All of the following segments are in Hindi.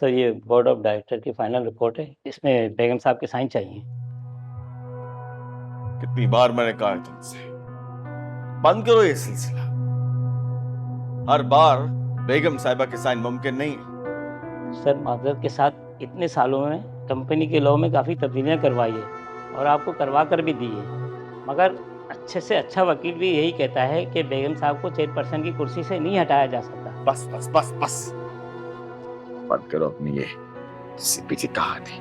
सर ये बोर्ड ऑफ डायरेक्टर की फाइनल रिपोर्ट है, इसमें बेगम साहब के साइन चाहिए। कितनी बार मैंने कहा है तुमसे, बंद करो ये सिलसिला। हर बार बेगम साहिबा के साइन मुमकिन नहीं है। सर माजरत के साथ इतने सालों में कंपनी के लॉ में काफ़ी तब्दीलियां करवाई है और आपको करवा कर भी दी है, मगर अच्छे से अच्छा वकील भी यही कहता है कि बेगम साहब को चेयरपर्सन की कुर्सी से नहीं हटाया जा सकता। बस बस बस बस, बंद करो अपनी ये सीपी की कहानी।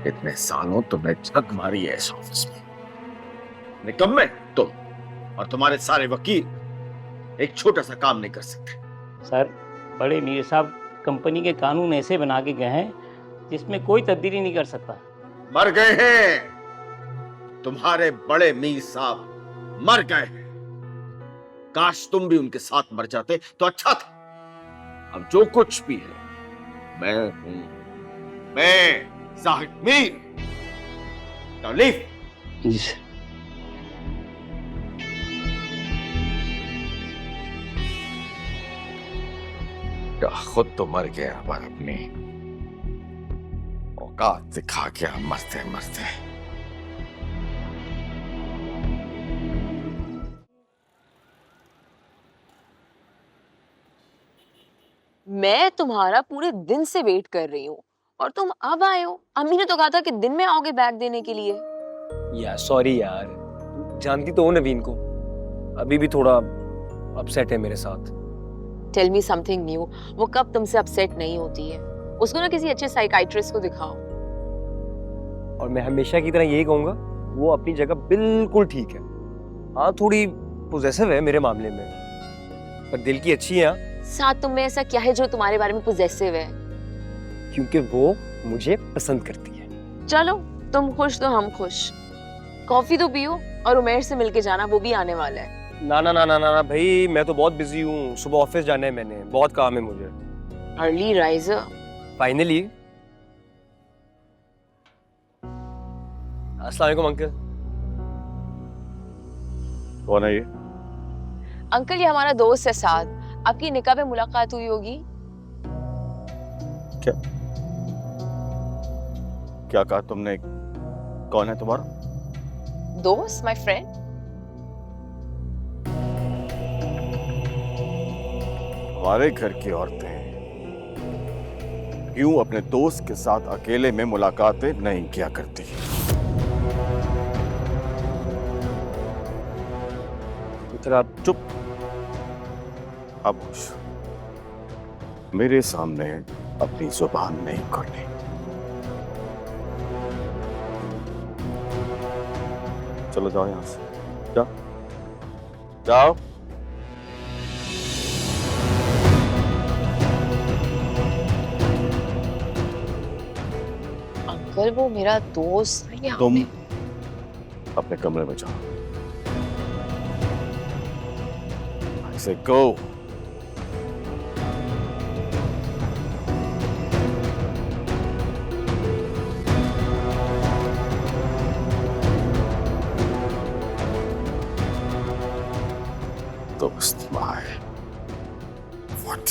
इतने सालों तुमने झक मारी है इस ऑफिस में, निकम्मे तुम और तुम्हारे सारे वकील एक छोटा सा काम नहीं कर सकते। सर बड़े मीर साहब कंपनी के कानून ऐसे बना के गए हैं जिसमें कोई तब्दीली नहीं कर सकता। मर गए हैं तुम्हारे बड़े मीर साहब, मर गए हैं। काश तुम भी उनके साथ मर जाते तो अच्छा था। अब जो कुछ भी है मैं हूं, मैं जाहिद मीर। Now leave। जी सर। खुद तो मर गया पर अपनी औकात दिखा गया मरते मरते। मैं तुम्हारा पूरे दिन से वेट कर रही हूँ और तुम अब आए हो। अम्मी ने तो कहा था कि दिन में आओगे बैग देने के लिए। यार सॉरी यार, जानती तो हो नवीन को, अभी भी थोड़ा अपसेट है मेरे साथ। Tell me something new. वो कब तुमसे अपसेट नहीं होती है? उसको ना किसी अच्छे साइकाइट्रिस्ट को दिखाओ। और मैं हमेशा की तरह यही कहूंगा, वो अपनी जगह बिल्कुल ठीक है। हाँ थोड़ी पोजेसिव है मेरे मामले में, पर दिल की अच्छी है। हाँ? साथ तुम में ऐसा क्या है जो तुम्हारे बारे में पॉजेसिव है? क्योंकि वो मुझे पसंद करती है। चलो तुम खुश तो हम खुश। कॉफी तो पियो और उमेर से मिलके जाना, वो भी आने वाला है। ना ना ना ना ना ना भाई, मैं तो बहुत बिजी हूँ, सुबह ऑफिस जाना है, मैंने बहुत काम है मुझे। Early riser. फाइनली। अस्सलाम वालेकुम अंकल। कौन है ये? अंकल ये हमारा दोस्त है साथ। आपकी निकाह पे मुलाकात हुई होगी। क्या क्या कहा तुमने? कौन है तुम्हारा दोस्त? My friend. हमारे घर की औरतें क्यों अपने दोस्त के साथ अकेले में मुलाकातें नहीं किया करती? फिर आप चुप। अब मेरे सामने अपनी जुबान नहीं खोलनी। चलो जाओ यहां से, जाओ जाओ। अंकल वो मेरा दोस्त है यहाँ तुम पे। अपने कमरे में जाओ। I say go। दोस्त माय व्हाट?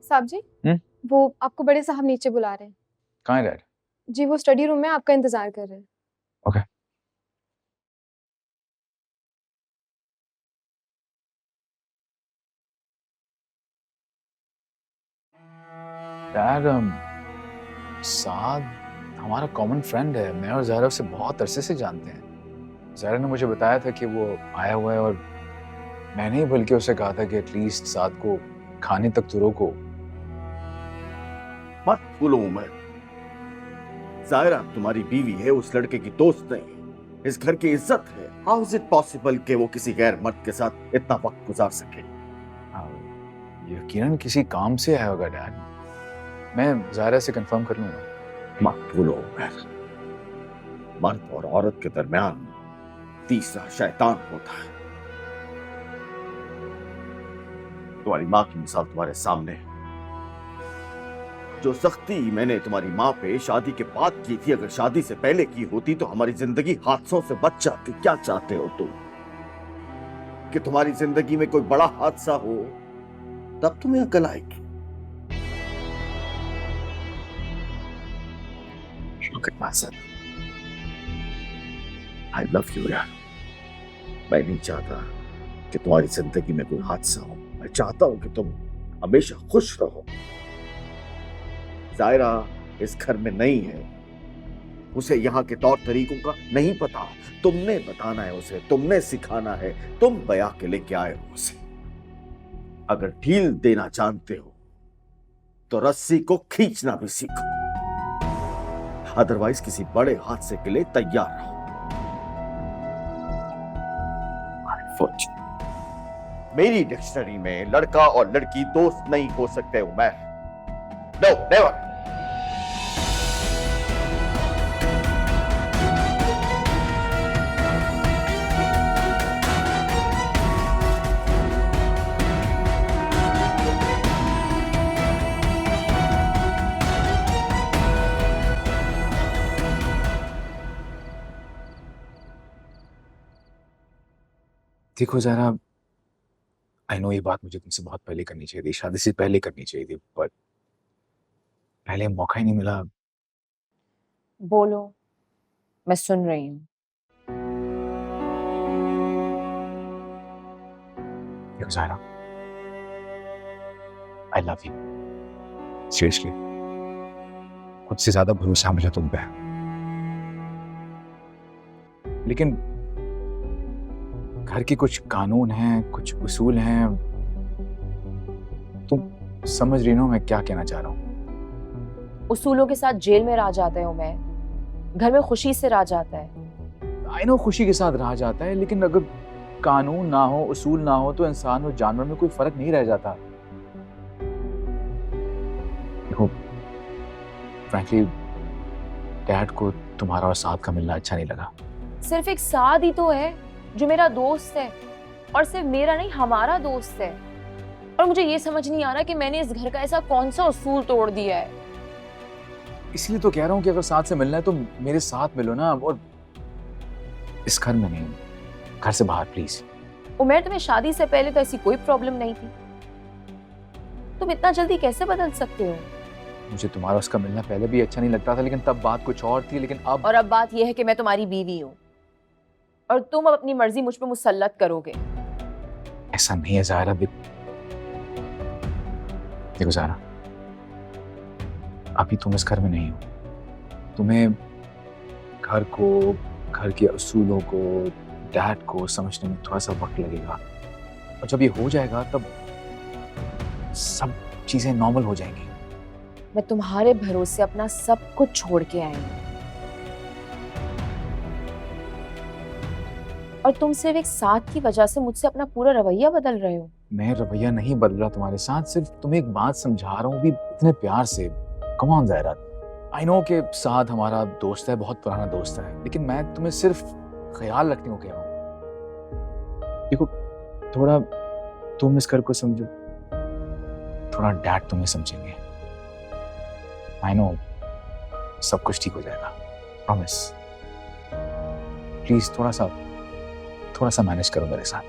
साहब जी, वो आपको बड़े साहब नीचे बुला रहे हैं। कहाँ है डैड? जी वो स्टडी रूम में आपका इंतजार कर रहे हैं। ओके। डैड, साद हमारा कॉमन फ्रेंड है। मैं और ज़ाहरा उसे बहुत अरसे से जानते हैं। ज़ाहरा ने मुझे बताया था कि वो आया हुआ है और मैंने ही बल्कि उसे कहा था कि एटलीस्ट साद को खाने तक तो रोको। मत भूलो उमर, जायरा तुम्हारी बीवी है, उस लड़के की दोस्त नहीं। इस घर की इज्जत है। हाउ इज इट पॉसिबल कि वो किसी गैर मर्द के साथ इतना वक्त गुजार सके? यकीनन किसी काम से आया होगा डैड। मैं ज़ाहरा से कंफर्म कर लूंगा। मत भूलो उमर, मर्द और औरत के दरमियान तीसरा शैतान होता है। तुम्हारी माँ की मिसाल तुम्हारे सामने है। जो सख्ती मैंने तुम्हारी माँ पे शादी के बाद की थी, अगर शादी से पहले की होती तो हमारी जिंदगी हादसों से बच जाती। क्या चाहते हो तुम? कि तुम्हारी जिंदगी में कोई बड़ा हादसा हो तब तुम्हें अकल आएगी। Look at my son. I love you यार। मैं नहीं चाहता कि तुम्हारी जिंदगी में कोई हादसा हो। मैं चाहता हूं कि तुम हमेशा खुश रहो। जायरा इस घर में नहीं है, उसे यहाँ के तौर तरीकों का नहीं पता। तुमने बताना है उसे, तुमने सिखाना है, तुम बया के लेके आए हो उसे। अगर ढील देना जानते हो तो रस्सी को खींचना भी सीखो, अदरवाइज किसी बड़े हादसे के लिए तैयार रहो। मेरी डिक्शनरी में लड़का और लड़की दोस्त नहीं हो सकते उमैर। No, never. देखो ज़ायरा, आई नो ये बात मुझे तुमसे बहुत पहले करनी चाहिए थी, शादी से पहले करनी चाहिए थी, बट पहले मौका ही नहीं मिला। बोलो, मैं सुन रही हूँ। देखो Zaira, I love you seriously. खुद से ज्यादा भरोसा मुझे तुम पे है, लेकिन घर के कुछ कानून हैं, कुछ उसूल हैं। तुम समझ रही हो मैं क्या कहना चाह रहा हूँ? उसूलों के साथ जेल में रह जाते हो, मैं घर में खुशी से रह जाता है। आई नो खुशी के साथ रहा जाता है, लेकिन अगर कानून ना हो, उसूल ना हो, तो इंसान और जानवर में कोई फर्क नहीं रह जाता। देखो फ्रैंकली डैड को तुम्हारा और साथ का मिलना अच्छा नहीं लगा। सिर्फ एक साथ ही तो है जो मेरा दोस्त है, और सिर्फ मेरा नहीं हमारा दोस्त है। और मुझे ये समझ नहीं आ रहा कि मैंने इस घर का ऐसा कौन सा उसूल तोड़ दिया है। इसलिए तो कह रहा हूँ कि अगर साथ से मिलना है तो मेरे साथ मिलो ना, और इस घर में नहीं, घर से बाहर प्लीज। उमर, तुम्हें शादी से पहले तो ऐसी कोई प्रॉब्लम नहीं थी, तुम इतना जल्दी कैसे बदल सकते हो? मुझे तुम्हारा उसका मिलना पहले भी अच्छा नहीं लगता था, लेकिन तब बात कुछ और थी। लेकिन अब और अब बात यह है कि मैं तुम्हारी बीवी हूँ और तुम अब अपनी मर्जी मुझ पर मुसल्लत करोगे। ऐसा नहीं है ज़ायरा। देखो ज़ायरा, अभी तुम इस घर में नहीं हो। तुम्हें घर को, घर के असूलों को, डैड को समझने में थोड़ा सा वक्त लगेगा, और जब ये हो जाएगा तब सब चीजें नॉर्मल हो जाएंगी। मैं तुम्हारे भरोसे अपना सब कुछ छोड़ के आई हूँ, और तुम सिर्फ एक साथ की वजह से मुझसे अपना पूरा रवैया बदल रहे हो। मैं रवैया नहीं बदल रहा तुम्हारे साथ, सिर्फ तुम्हें एक बात समझा रहा हूँ भी इतने प्यार से। Come on Zaira, I know कि साथ हमारा दोस्त है, बहुत पुराना दोस्त है, लेकिन मैं तुम्हें सिर्फ ख्याल रखने को कह रहा हूँ। देखो थोड़ा तुम इस घर को समझो, थोड़ा डैड तुम्हें समझेंगे। आई नो सब कुछ ठीक हो जाएगा, प्रॉमिस। प्लीज थोड़ा सा मैनेज करो मेरे साथ।